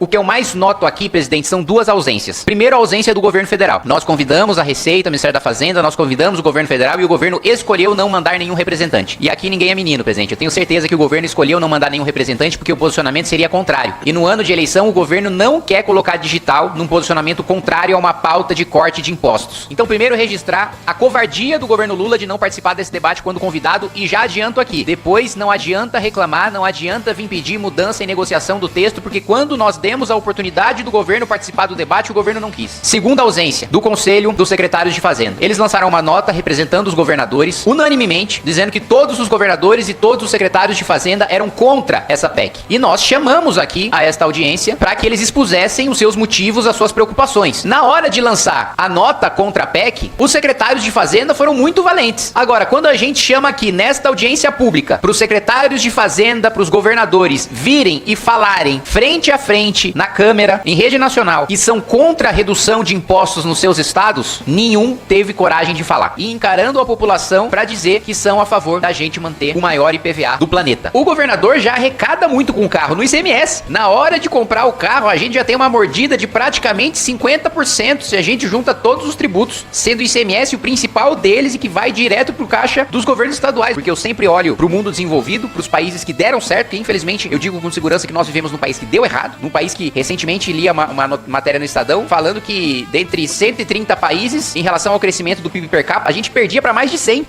O que eu mais noto aqui, presidente, são duas ausências. Primeiro, a ausência do governo federal. Nós convidamos a Receita, o Ministério da Fazenda, nós convidamos o governo federal e o governo escolheu não mandar nenhum representante. E aqui ninguém é menino, presidente. Eu tenho certeza que o governo escolheu não mandar nenhum representante porque o posicionamento seria contrário. E no ano de eleição, o governo não quer colocar digital num posicionamento contrário a uma pauta de corte de impostos. Então, primeiro, registrar a covardia do governo Lula de não participar desse debate quando convidado e já adianto aqui. Depois, não adianta reclamar, não adianta vir pedir mudança e negociação do texto, porque quando nós demos a oportunidade do governo participar do debate, o governo não quis. Segunda ausência, do Conselho dos Secretários de Fazenda. Eles lançaram uma nota representando os governadores, unanimemente, dizendo que todos os governadores e todos os secretários de Fazenda eram contra essa PEC. E nós chamamos aqui a esta audiência para que eles expusessem os seus motivos, as suas preocupações. Na hora de lançar a nota contra a PEC, os secretários de Fazenda foram muito valentes. Agora, quando a gente chama aqui nesta audiência pública para os secretários de Fazenda, para os governadores virem e falarem frente a frente na Câmara, em rede nacional, que são contra a redução de impostos nos seus estados, nenhum teve coragem de falar. E encarando a população para dizer que são a favor da gente manter o maior IPVA do planeta. O governador já arrecada muito com o carro no ICMS. Na hora de comprar o carro, a gente já tem uma mordida de praticamente 50% se a gente junta todos os tributos, sendo o ICMS o principal deles e que vai direto pro caixa dos governos estaduais. Porque eu sempre olho pro mundo desenvolvido, pros países que deram certo, e infelizmente eu digo com segurança que nós vivemos num país que deu errado, num país que recentemente li uma matéria no Estadão falando que dentre 130 países, em relação ao crescimento do PIB per capita, a gente perdia para mais de 100.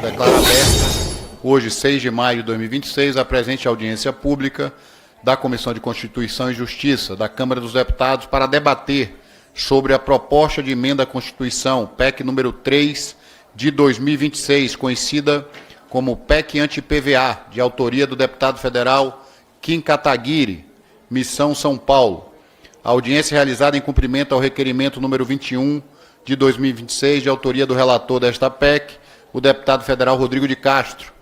Declaro aberta, hoje, 6 de maio de 2026, a presente audiência pública da Comissão de Constituição e Justiça da Câmara dos Deputados para debater sobre a proposta de emenda à Constituição, PEC número 3 de 2026, conhecida como PEC anti-PVA, de autoria do deputado federal Kim Kataguiri, Missão São Paulo. A audiência realizada em cumprimento ao requerimento número 21 de 2026, de autoria do relator desta PEC, o deputado federal Rodrigo de Castro.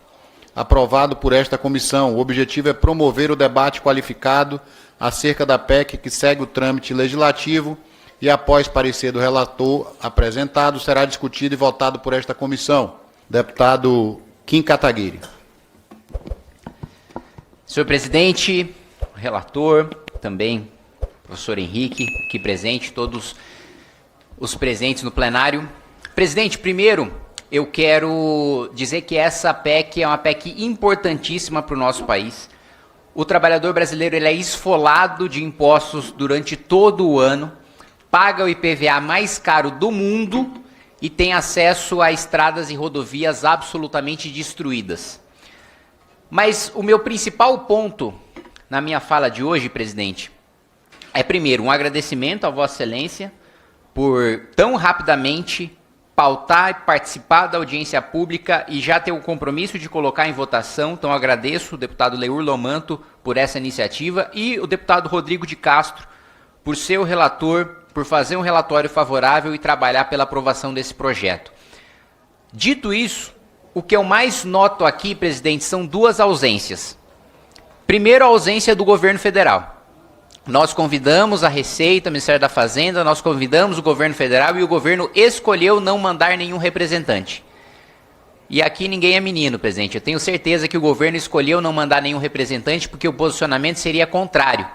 Aprovado por esta comissão, o objetivo é promover o debate qualificado acerca da PEC que segue o trâmite legislativo e, após parecer do relator apresentado, será discutido e votado por esta comissão. Deputado Kim Kataguiri. Senhor presidente, relator, também professor Henrique, aqui presente, todos os presentes no plenário. Presidente, primeiro eu quero dizer que essa PEC é uma PEC importantíssima para o nosso país. O trabalhador brasileiro ele é esfolado de impostos durante todo o ano, paga o IPVA mais caro do mundo e tem acesso a estradas e rodovias absolutamente destruídas. Mas o meu principal ponto na minha fala de hoje, presidente, é primeiro um agradecimento a Vossa Excelência por tão rapidamente pautar e participar da audiência pública e já ter o compromisso de colocar em votação. Então agradeço o deputado Leur Lomanto por essa iniciativa e o deputado Rodrigo de Castro por ser o relator, por fazer um relatório favorável e trabalhar pela aprovação desse projeto. Dito isso, o que eu mais noto aqui, presidente, são duas ausências. Primeiro, a ausência do governo federal. Nós convidamos a Receita, o Ministério da Fazenda, nós convidamos o governo federal e o governo escolheu não mandar nenhum representante. E aqui ninguém é menino, presidente. Eu tenho certeza que o governo escolheu não mandar nenhum representante porque o posicionamento seria contrário.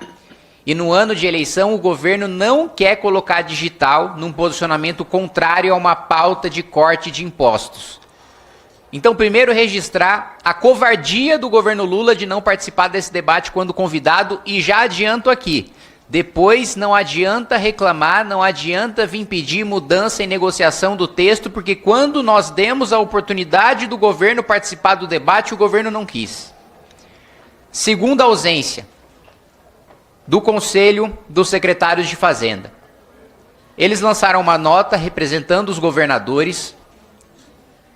E no ano de eleição, o governo não quer colocar digital num posicionamento contrário a uma pauta de corte de impostos. Então, primeiro, registrar a covardia do governo Lula de não participar desse debate quando convidado e já adianto aqui. Depois, não adianta reclamar, não adianta vir pedir mudança e negociação do texto, porque quando nós demos a oportunidade do governo participar do debate, o governo não quis. Segunda ausência, do Conselho dos Secretários de Fazenda. Eles lançaram uma nota representando os governadores,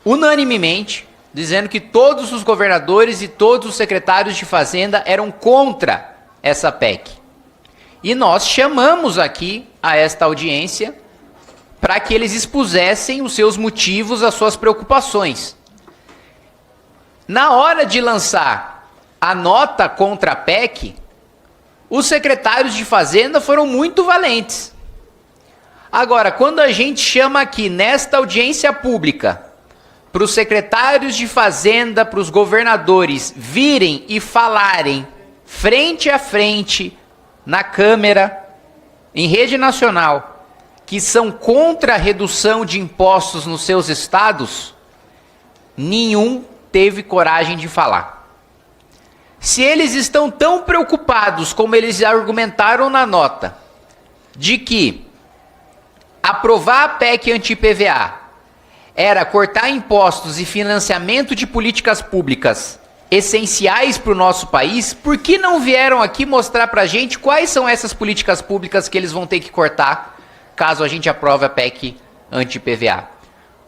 unanimemente, dizendo que todos os governadores e todos os secretários de Fazenda eram contra essa PEC. E nós chamamos aqui a esta audiência para que eles expusessem os seus motivos, as suas preocupações. Na hora de lançar a nota contra a PEC, os secretários de Fazenda foram muito valentes. Agora, quando a gente chama aqui nesta audiência pública para os secretários de Fazenda, para os governadores virem e falarem frente a frente na Câmara, em rede nacional, que são contra a redução de impostos nos seus estados, nenhum teve coragem de falar. Se eles estão tão preocupados como eles argumentaram na nota, de que aprovar a PEC anti-PVA era cortar impostos e financiamento de políticas públicas essenciais para o nosso país, por que não vieram aqui mostrar para a gente quais são essas políticas públicas que eles vão ter que cortar caso a gente aprove a PEC anti-PVA?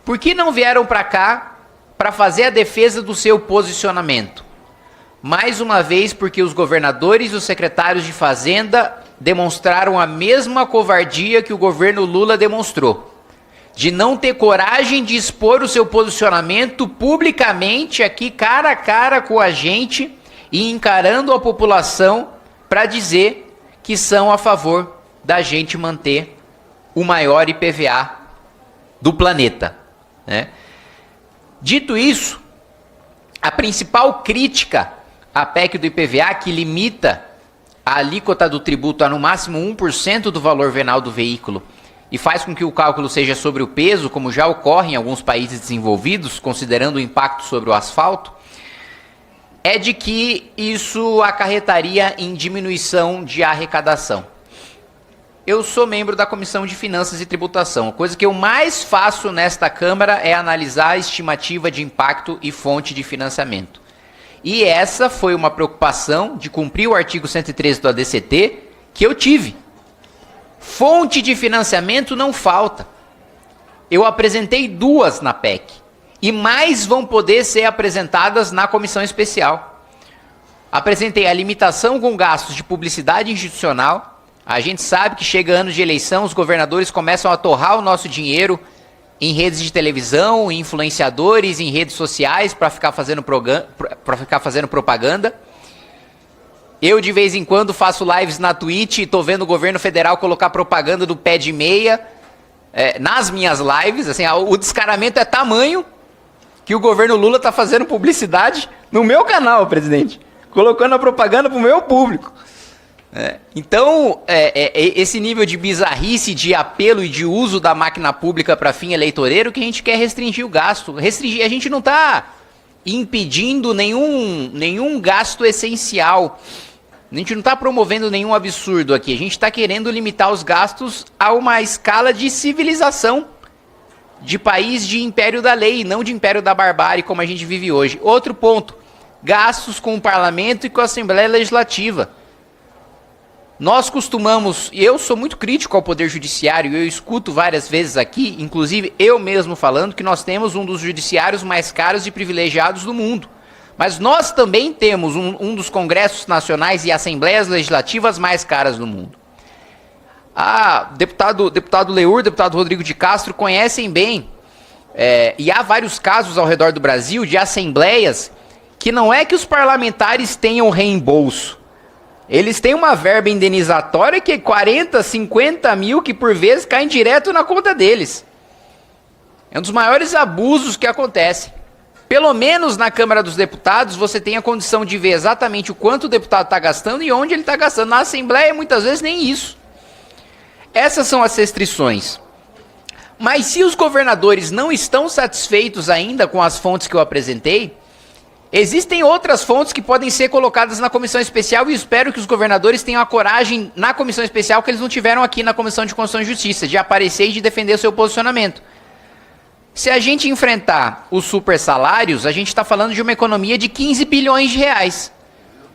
Por que não vieram para cá para fazer a defesa do seu posicionamento? Mais uma vez, porque os governadores e os secretários de Fazenda demonstraram a mesma covardia que o governo Lula demonstrou, de não ter coragem de expor o seu posicionamento publicamente aqui, cara a cara com a gente e encarando a população para dizer que são a favor da gente manter o maior IPVA do planeta, né? Dito isso, a principal crítica à PEC do IPVA, que limita a alíquota do tributo a no máximo 1% do valor venal do veículo e faz com que o cálculo seja sobre o peso, como já ocorre em alguns países desenvolvidos, considerando o impacto sobre o asfalto, é de que isso acarretaria em diminuição de arrecadação. Eu sou membro da Comissão de Finanças e Tributação. A coisa que eu mais faço nesta Câmara é analisar a estimativa de impacto e fonte de financiamento. E essa foi uma preocupação de cumprir o artigo 113 do ADCT que eu tive. Fonte de financiamento não falta. Eu apresentei 2 na PEC. E mais vão poder ser apresentadas na comissão especial. Apresentei a limitação com gastos de publicidade institucional. A gente sabe que chega ano de eleição, os governadores começam a torrar o nosso dinheiro em redes de televisão, em influenciadores, em redes sociais para ficar fazendo propaganda. Eu, de vez em quando, faço lives na Twitch e tô vendo o governo federal colocar propaganda do pé de meia nas minhas lives. Assim, o descaramento é tamanho que o governo Lula tá fazendo publicidade no meu canal, presidente. Colocando a propaganda pro meu público. Então, esse nível de bizarrice, de apelo e de uso da máquina pública para fim eleitoreiro que a gente quer restringir o gasto. A gente não está impedindo nenhum gasto essencial. A gente não está promovendo nenhum absurdo aqui. A gente está querendo limitar os gastos a uma escala de civilização, de país de império da lei, não de império da barbárie como a gente vive hoje. Outro ponto, gastos com o parlamento e com a Assembleia Legislativa. Nós costumamos, e eu sou muito crítico ao Poder Judiciário, eu escuto várias vezes aqui, inclusive eu mesmo falando, que nós temos um dos judiciários mais caros e privilegiados do mundo. Mas nós também temos um dos congressos nacionais e assembleias legislativas mais caras do mundo. Deputado Leur, deputado Rodrigo de Castro conhecem bem, e há vários casos ao redor do Brasil de assembleias que não é que os parlamentares tenham reembolso. Eles têm uma verba indenizatória que é 40, 50 mil que por vezes caem direto na conta deles. É um dos maiores abusos que acontecem. Pelo menos na Câmara dos Deputados você tem a condição de ver exatamente o quanto o deputado está gastando e onde ele está gastando. Na Assembleia muitas vezes nem isso. Essas são as restrições. Mas se os governadores não estão satisfeitos ainda com as fontes que eu apresentei, existem outras fontes que podem ser colocadas na comissão especial e espero que os governadores tenham a coragem na comissão especial que eles não tiveram aqui na Comissão de Constituição e Justiça, de aparecer e de defender o seu posicionamento. Se a gente enfrentar os super salários, a gente está falando de uma economia de 15 bilhões de reais.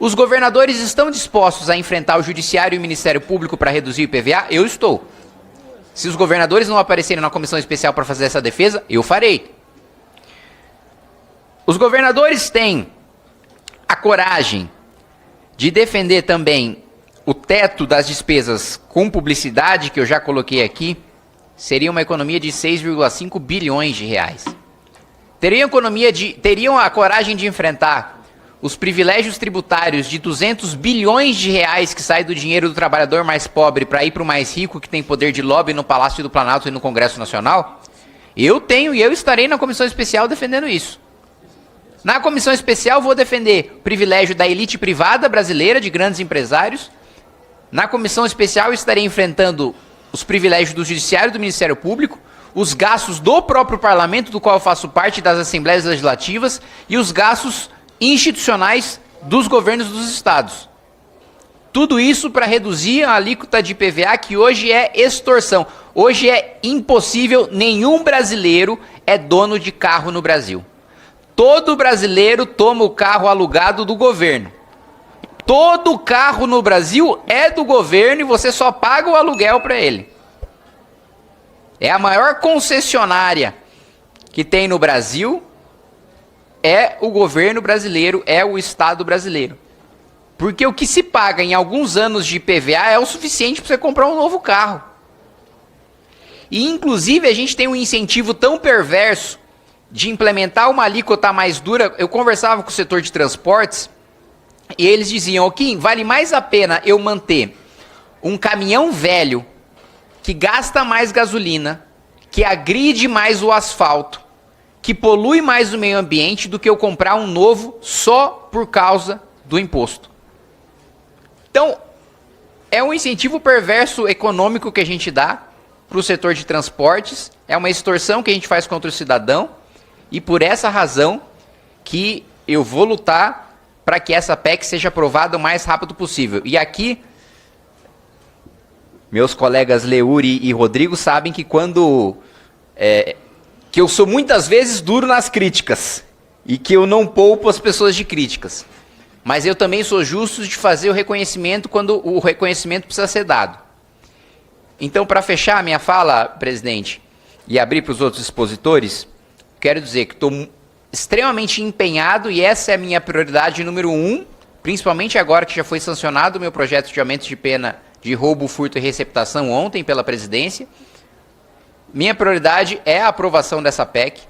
Os governadores estão dispostos a enfrentar o Judiciário e o Ministério Público para reduzir o IPVA? Eu estou. Se os governadores não aparecerem na comissão especial para fazer essa defesa, eu farei. Os governadores têm a coragem de defender também o teto das despesas com publicidade, que eu já coloquei aqui, seria uma economia de 6,5 bilhões de reais. Teriam a coragem de enfrentar os privilégios tributários de 200 bilhões de reais que saem do dinheiro do trabalhador mais pobre para ir para o mais rico que tem poder de lobby no Palácio do Planalto e no Congresso Nacional? Eu tenho e eu estarei na comissão especial defendendo isso. Na comissão especial vou defender o privilégio da elite privada brasileira, de grandes empresários. Na comissão especial estarei enfrentando os privilégios do Judiciário e do Ministério Público, os gastos do próprio Parlamento, do qual eu faço parte, das Assembleias Legislativas, e os gastos institucionais dos governos dos estados. Tudo isso para reduzir a alíquota de IPVA, que hoje é extorsão. Hoje é impossível, nenhum brasileiro é dono de carro no Brasil. Todo brasileiro toma o carro alugado do governo. Todo carro no Brasil é do governo e você só paga o aluguel para ele. É a maior concessionária que tem no Brasil, é o governo brasileiro, é o Estado brasileiro. Porque o que se paga em alguns anos de IPVA é o suficiente para você comprar um novo carro. E inclusive a gente tem um incentivo tão perverso de implementar uma alíquota mais dura. Eu conversava com o setor de transportes e eles diziam: Kim, vale mais a pena eu manter um caminhão velho que gasta mais gasolina, que agride mais o asfalto, que polui mais o meio ambiente, do que eu comprar um novo só por causa do imposto. Então, é um incentivo perverso econômico que a gente dá para o setor de transportes, é uma extorsão que a gente faz contra o cidadão, e por essa razão que eu vou lutar para que essa PEC seja aprovada o mais rápido possível. E aqui, meus colegas Leuri e Rodrigo sabem que que eu sou muitas vezes duro nas críticas e que eu não poupo as pessoas de críticas. Mas eu também sou justo de fazer o reconhecimento quando o reconhecimento precisa ser dado. Então, para fechar a minha fala, presidente, e abrir para os outros expositores, quero dizer que estou extremamente empenhado, e essa é a minha prioridade número 1, principalmente agora que já foi sancionado o meu projeto de aumento de pena de roubo, furto e receptação ontem pela presidência. Minha prioridade é a aprovação dessa PEC.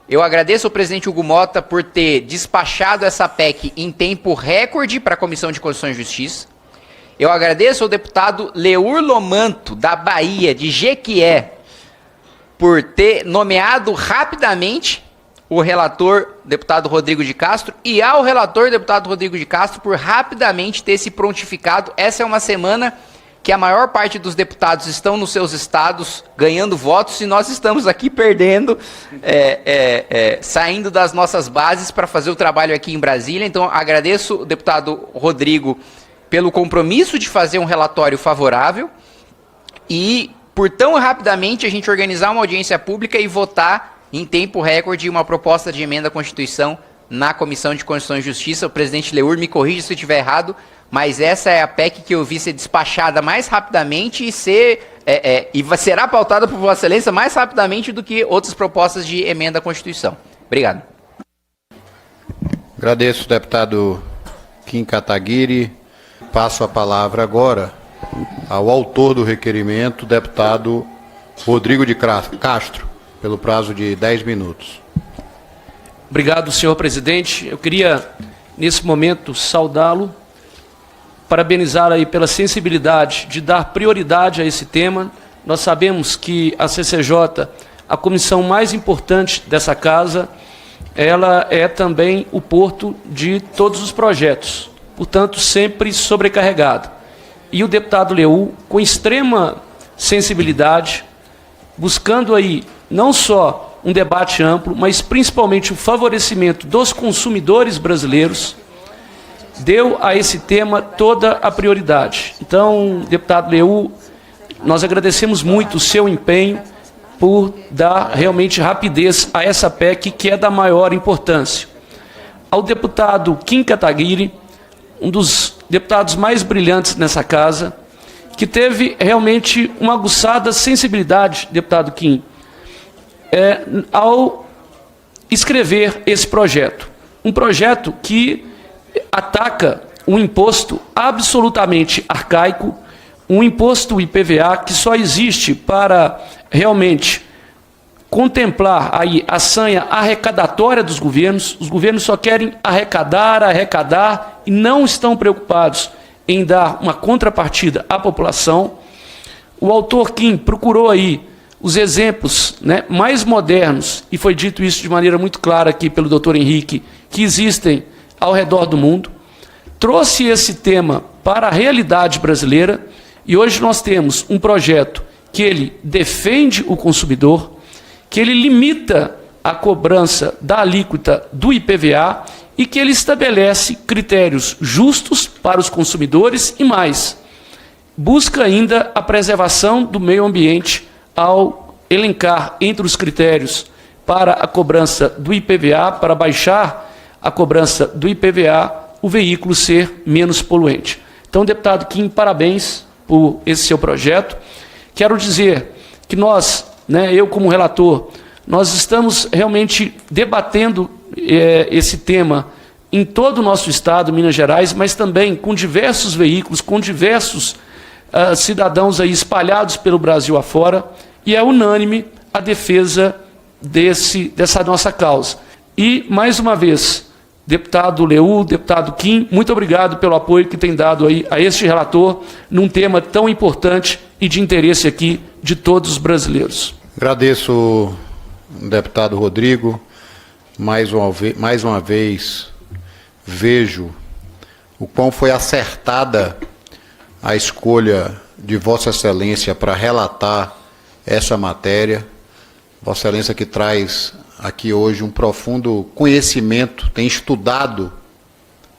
Eu agradeço ao presidente Hugo Mota por ter despachado essa PEC em tempo recorde para a Comissão de Constituição e Justiça. Eu agradeço ao deputado Leur Lomanto, da Bahia, de Jequié, por ter nomeado rapidamente o relator, deputado Rodrigo de Castro, e ao relator, deputado Rodrigo de Castro, por rapidamente ter se prontificado. Essa é uma semana que a maior parte dos deputados estão nos seus estados ganhando votos, e nós estamos aqui perdendo, saindo das nossas bases para fazer o trabalho aqui em Brasília. Então, agradeço o deputado Rodrigo pelo compromisso de fazer um relatório favorável e por tão rapidamente a gente organizar uma audiência pública e votar em tempo recorde uma proposta de emenda à Constituição na Comissão de Constituição e Justiça. O presidente Leur me corrige se eu estiver errado, mas essa é a PEC que eu vi ser despachada mais rapidamente e será pautada por Vossa Excelência mais rapidamente do que outras propostas de emenda à Constituição. Obrigado. Agradeço, deputado Kim Kataguiri. Passo a palavra agora ao autor do requerimento, deputado Rodrigo de Castro, pelo prazo de 10 minutos. Obrigado, senhor presidente. Eu queria, nesse momento, saudá-lo, parabenizar aí pela sensibilidade de dar prioridade a esse tema. Nós sabemos que a CCJ, a comissão mais importante dessa casa, ela é também o porto de todos os projetos, portanto, sempre sobrecarregado. E o deputado Leur, com extrema sensibilidade, buscando aí não só um debate amplo, mas principalmente o favorecimento dos consumidores brasileiros, deu a esse tema toda a prioridade. Então, deputado Leur, nós agradecemos muito o seu empenho por dar realmente rapidez a essa PEC, que é da maior importância. Ao deputado Kim Kataguiri, um dos deputados mais brilhantes nessa casa, que teve realmente uma aguçada sensibilidade, deputado Kim, ao escrever esse projeto. Um projeto que ataca um imposto absolutamente arcaico, um imposto IPVA que só existe para realmente contemplar aí a sanha arrecadatória dos governos. Os governos só querem arrecadar e não estão preocupados em dar uma contrapartida à população. O autor Kim procurou aí os exemplos, né, mais modernos, e foi dito isso de maneira muito clara aqui pelo Dr. Henrique, que existem ao redor do mundo, trouxe esse tema para a realidade brasileira, e hoje nós temos um projeto que ele defende o consumidor, que ele limita a cobrança da alíquota do IPVA e que ele estabelece critérios justos para os consumidores e mais, busca ainda a preservação do meio ambiente ao elencar entre os critérios para a cobrança do IPVA, para baixar a cobrança do IPVA, o veículo ser menos poluente. Então, deputado Kim, parabéns por esse seu projeto. Quero dizer que nós, eu como relator, nós estamos realmente debatendo esse tema em todo o nosso estado, Minas Gerais, mas também com diversos veículos, com diversos cidadãos aí espalhados pelo Brasil afora, e é unânime a defesa dessa nossa causa. E, mais uma vez, deputado Leú, deputado Kim, muito obrigado pelo apoio que tem dado aí a este relator num tema tão importante e de interesse aqui de todos os brasileiros. Agradeço, deputado Rodrigo. Mais uma vez vejo o quão foi acertada a escolha de Vossa Excelência para relatar essa matéria. Vossa Excelência que traz aqui hoje um profundo conhecimento, tem estudado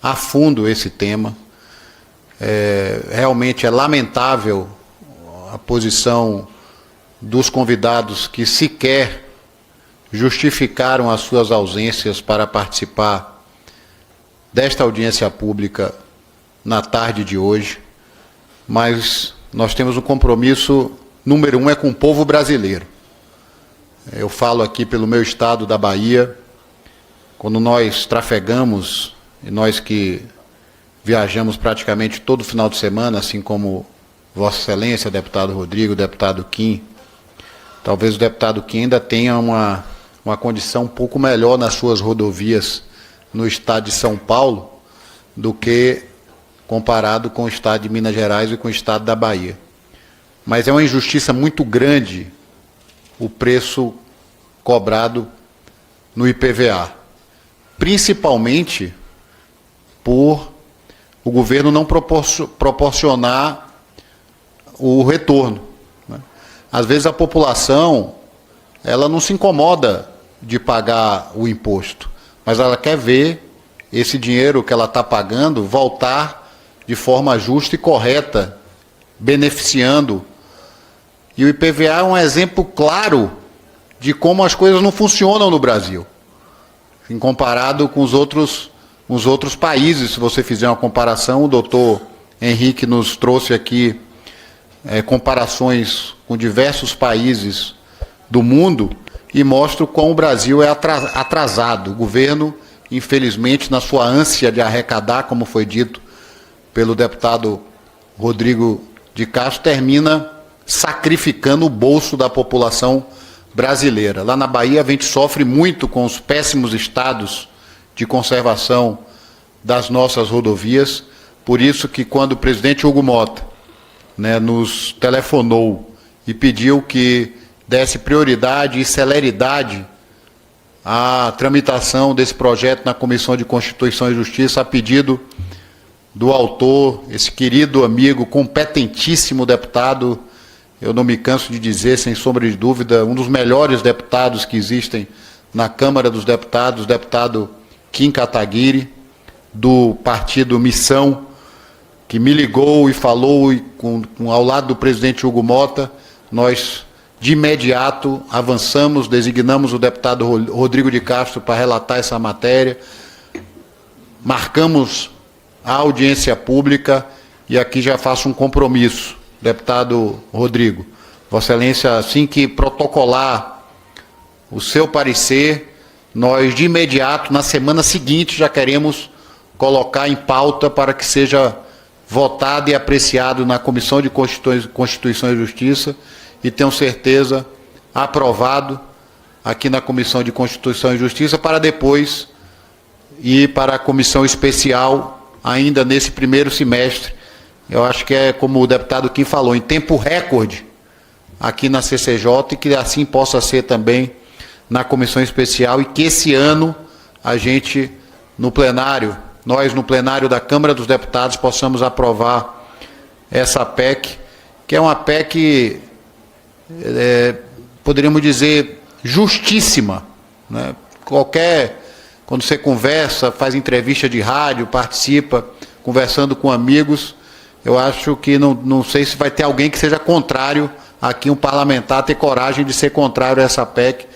a fundo esse tema. Realmente é lamentável a posição dos convidados que sequer justificaram as suas ausências para participar desta audiência pública na tarde de hoje, mas nós temos um compromisso, número 1, é com o povo brasileiro. Eu falo aqui pelo meu estado da Bahia, quando nós trafegamos, e nós que viajamos praticamente todo final de semana, assim como Vossa Excelência, deputado Rodrigo, deputado Kim, talvez o deputado Kim ainda tenha uma condição um pouco melhor nas suas rodovias no estado de São Paulo do que comparado com o estado de Minas Gerais e com o estado da Bahia. Mas é uma injustiça muito grande o preço cobrado no IPVA, principalmente por o governo não proporcionar o retorno. Às vezes a população ela não se incomoda de pagar o imposto, mas ela quer ver esse dinheiro que ela está pagando voltar de forma justa e correta, beneficiando. E o IPVA é um exemplo claro de como as coisas não funcionam no Brasil, em comparado com os outros países. Se você fizer uma comparação, o doutor Henrique nos trouxe aqui comparações com diversos países do mundo e mostra como o Brasil é atrasado. O governo, infelizmente, na sua ânsia de arrecadar, como foi dito pelo deputado Rodrigo de Castro, termina sacrificando o bolso da população brasileira. Lá na Bahia a gente sofre muito com os péssimos estados de conservação das nossas rodovias, por isso que quando o presidente Hugo Mota nos telefonou e pediu que desse prioridade e celeridade à tramitação desse projeto na Comissão de Constituição e Justiça, a pedido do autor, esse querido amigo, competentíssimo deputado, eu não me canso de dizer, sem sombra de dúvida, um dos melhores deputados que existem na Câmara dos Deputados, deputado Kim Kataguiri, do partido Missão, que me ligou e falou ao lado do presidente Hugo Mota. Nós, de imediato, avançamos, designamos o deputado Rodrigo de Castro para relatar essa matéria, marcamos a audiência pública e aqui já faço um compromisso, deputado Rodrigo. Vossa Excelência, assim que protocolar o seu parecer, nós de imediato, na semana seguinte, já queremos colocar em pauta para que seja votado e apreciado na Comissão de Constituição e Justiça e tenho certeza aprovado aqui na Comissão de Constituição e Justiça para depois ir para a Comissão Especial ainda nesse primeiro semestre. Eu acho que é como o deputado Kim falou, em tempo recorde, aqui na CCJ e que assim possa ser também na comissão especial e que esse ano a gente, nós no plenário da Câmara dos Deputados, possamos aprovar essa PEC, que é uma PEC, poderíamos dizer, justíssima, né? Quando você conversa, faz entrevista de rádio, participa, conversando com amigos, eu acho que não sei se vai ter alguém que seja contrário aqui, um parlamentar ter coragem de ser contrário a essa PEC,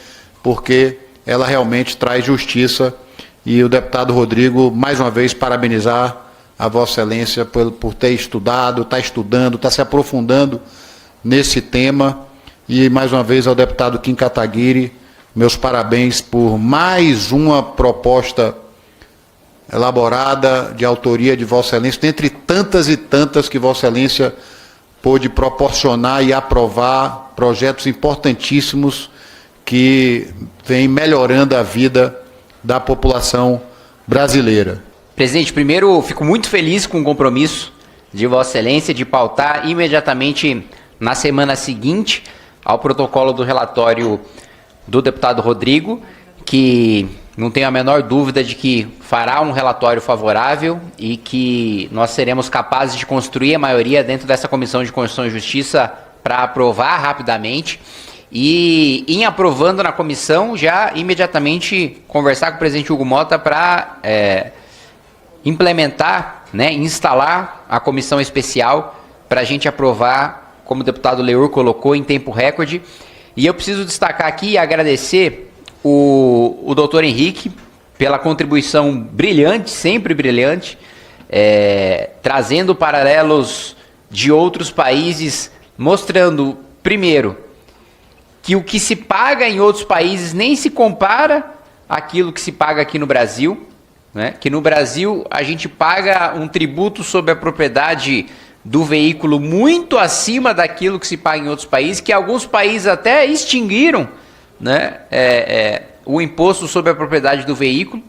porque ela realmente traz justiça. E o deputado Rodrigo, mais uma vez, parabenizar a Vossa Excelência por ter estudado, está estudando, está se aprofundando nesse tema. E, mais uma vez, ao deputado Kim Kataguiri, meus parabéns por mais uma proposta elaborada de autoria de Vossa Excelência, dentre tantas e tantas que Vossa Excelência pôde proporcionar e aprovar, projetos importantíssimos que vêm melhorando a vida da população brasileira. Presidente, primeiro, fico muito feliz com o compromisso de Vossa Excelência de pautar imediatamente na semana seguinte ao protocolo do relatório do deputado Rodrigo, que não tenho a menor dúvida de que fará um relatório favorável e que nós seremos capazes de construir a maioria dentro dessa Comissão de Constituição e Justiça para aprovar rapidamente. E, em aprovando na comissão, já imediatamente conversar com o presidente Hugo Motta para implementar, né, instalar a comissão especial para a gente aprovar, como o deputado Leur colocou, em tempo recorde. E eu preciso destacar aqui e agradecer o doutor Henrique pela contribuição brilhante, sempre brilhante, trazendo paralelos de outros países, mostrando, primeiro, que o que se paga em outros países nem se compara àquilo que se paga aqui no Brasil, né? Que no Brasil a gente paga um tributo sobre a propriedade do veículo muito acima daquilo que se paga em outros países, que alguns países até extinguiram, né, o imposto sobre a propriedade do veículo,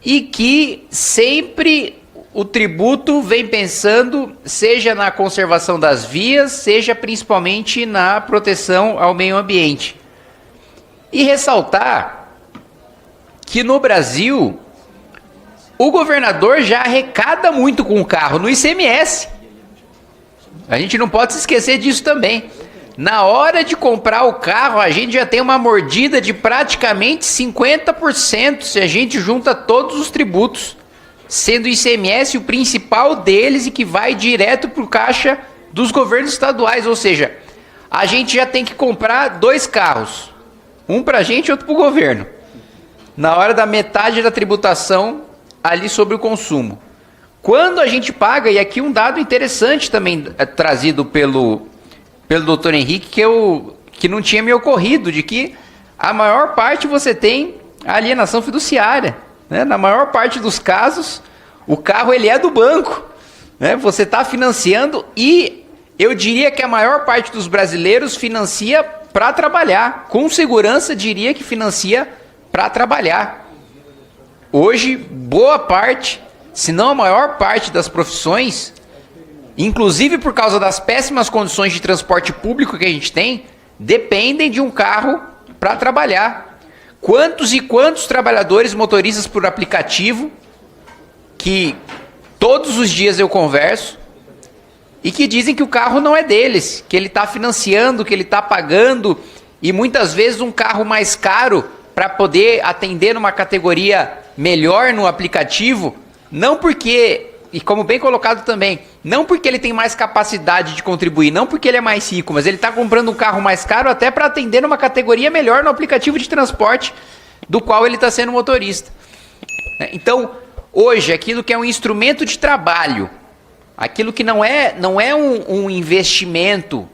e que sempre o tributo vem pensando, seja na conservação das vias, seja principalmente na proteção ao meio ambiente. E ressaltar que no Brasil o governador já arrecada muito com o carro no ICMS. A gente não pode se esquecer disso também. Na hora de comprar o carro, a gente já tem uma mordida de praticamente 50% se a gente junta todos os tributos, sendo o ICMS o principal deles e que vai direto para o caixa dos governos estaduais. Ou seja, a gente já tem que comprar 2 carros, um para a gente e outro para o governo, na hora da metade da tributação ali sobre o consumo. Quando a gente paga, e aqui um dado interessante também trazido pelo doutor Henrique, que não tinha me ocorrido, de que a maior parte você tem alienação fiduciária, né? Na maior parte dos casos, o carro ele é do banco, né? Você está financiando, e eu diria que a maior parte dos brasileiros financia para trabalhar. Com segurança diria que financia para trabalhar. Hoje, boa parte, se não a maior parte das profissões, inclusive por causa das péssimas condições de transporte público que a gente tem, dependem de um carro para trabalhar. Quantos e quantos trabalhadores motoristas por aplicativo, que todos os dias eu converso, e que dizem que o carro não é deles, que ele está financiando, que ele está pagando, e muitas vezes um carro mais caro para poder atender numa categoria melhor no aplicativo, não porque, e como bem colocado também, não porque ele tem mais capacidade de contribuir, não porque ele é mais rico, mas ele está comprando um carro mais caro até para atender numa categoria melhor no aplicativo de transporte do qual ele está sendo motorista. Então, hoje, aquilo que é um instrumento de trabalho, aquilo que não é um investimento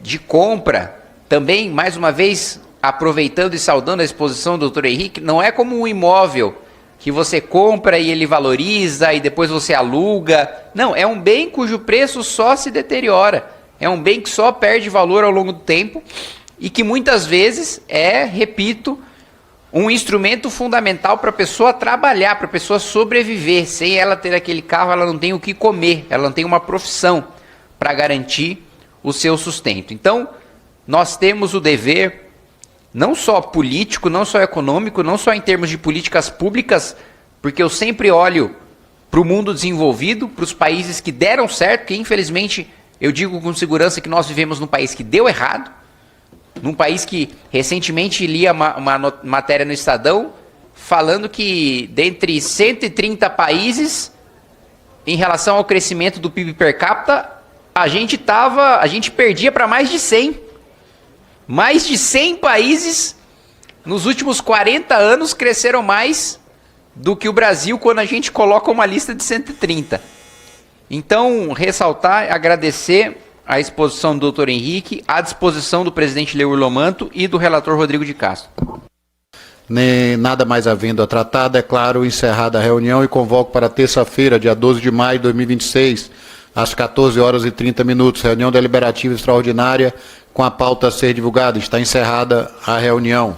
de compra, também, mais uma vez, aproveitando e saudando a exposição do Dr. Henrique, não é como um imóvel que você compra e ele valoriza e depois você aluga. Não, é um bem cujo preço só se deteriora. É um bem que só perde valor ao longo do tempo e que muitas vezes repito, um instrumento fundamental para a pessoa trabalhar, para a pessoa sobreviver. Sem ela ter aquele carro, ela não tem o que comer, ela não tem uma profissão para garantir o seu sustento. Então, nós temos o dever, não só político, não só econômico, não só em termos de políticas públicas, porque eu sempre olho para o mundo desenvolvido, para os países que deram certo, que infelizmente eu digo com segurança que nós vivemos num país que deu errado, num país que recentemente lia uma matéria no Estadão falando que dentre 130 países, em relação ao crescimento do PIB per capita, a gente perdia para mais de 100. Mais de 100 países nos últimos 40 anos cresceram mais do que o Brasil quando a gente coloca uma lista de 130. Então, ressaltar, agradecer a exposição do Dr. Henrique, à disposição do presidente Leur Lomanto e do relator Rodrigo de Castro. Nem nada mais havendo a tratar, declaro encerrada a reunião e convoco para terça-feira, dia 12 de maio de 2026, às 14h30, reunião deliberativa extraordinária com a pauta a ser divulgada. Está encerrada a reunião.